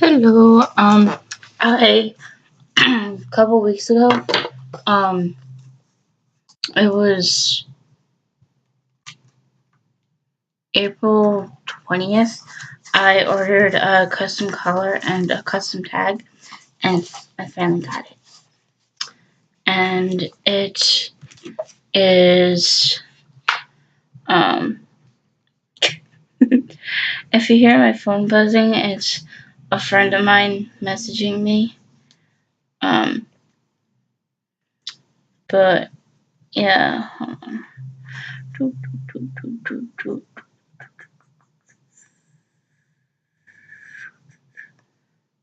Hello. I a couple weeks ago, um, it was April 20th. I ordered a custom collar and a custom tag, and I finally got it. And it is, um, if you hear my phone buzzing, it's a friend of mine messaging me. Um, but yeah.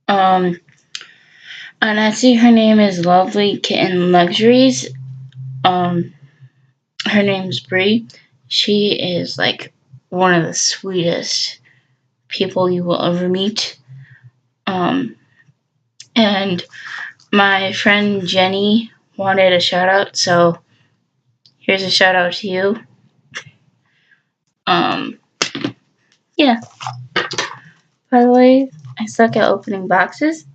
Um, and I see her name is Lovely Kitten Luxuries. Um, her name's Bree. She is like one of the sweetest people you will ever meet. And my friend Jenny wanted a shout out, so here's a shout out to you. Um, yeah. By the way, I suck at opening boxes,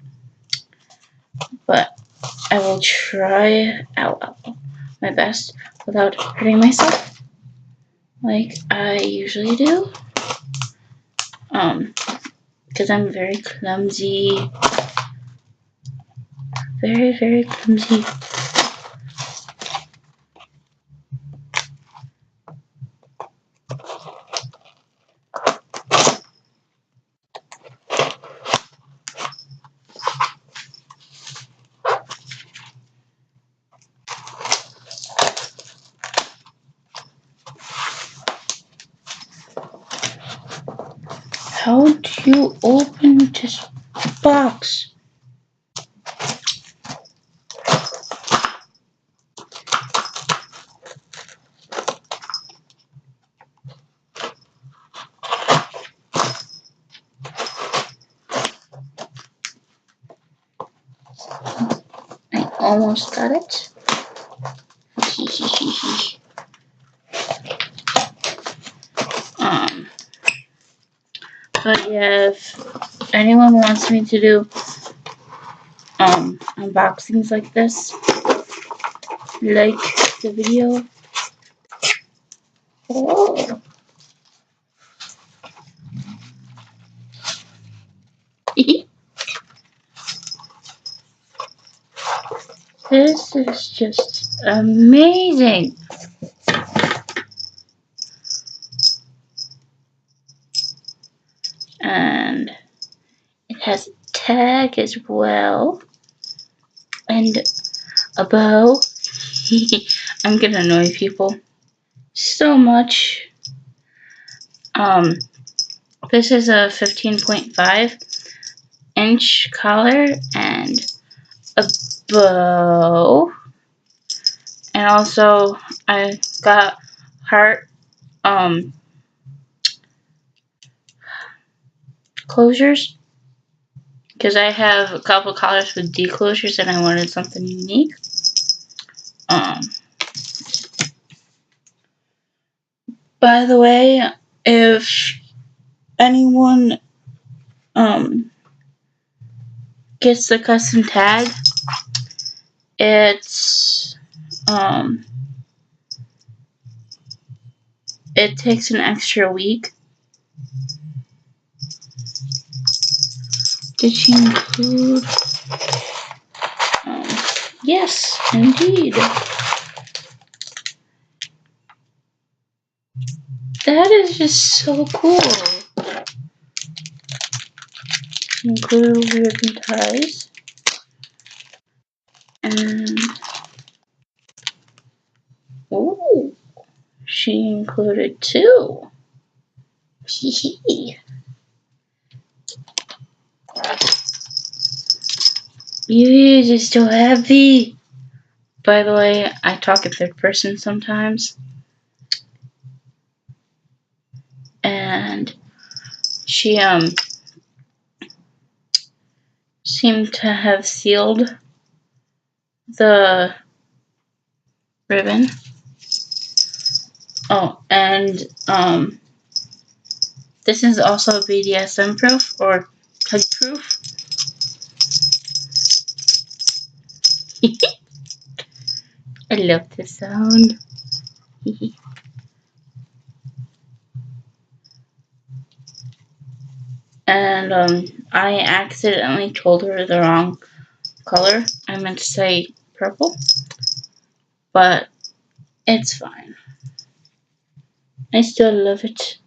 but I will try out my best without hurting myself, like I usually do. Because I'm very clumsy. Very, very clumsy. How do you open this box? I almost got it. um, but yeah, if anyone wants me to do unboxings like this, like the video. Oh. This is just amazing. And it has a tag as well. And a bow. I'm gonna annoy people so much. This is a 15.5-inch collar and a bow. And also I got heart closures because I have a couple collars with D closures and I wanted something unique. By the way, if anyone gets the custom tag, it's it takes an extra week. Did she include? Yes, indeed. That is just so cool. Include ribbon ties. And ooh, she included two. Hee. You just so happy. By the way, I talk in third person sometimes. And she seemed to have sealed the ribbon. Oh, and this is also BDSM proof or tug proof. I love the sound. And I accidentally told her the wrong color. I meant to say purple, but it's fine. I still love it.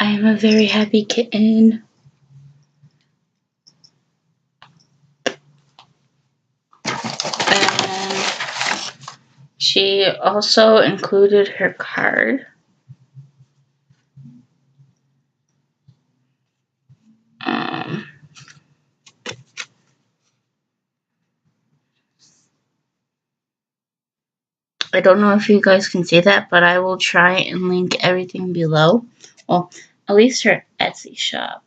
I am a very happy kitten. And she also included her card. Um, I don't know if you guys can see that, but I will try and link everything below. Well, at least her Etsy shop.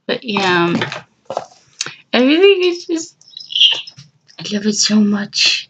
But yeah, everything is just, I love it so much.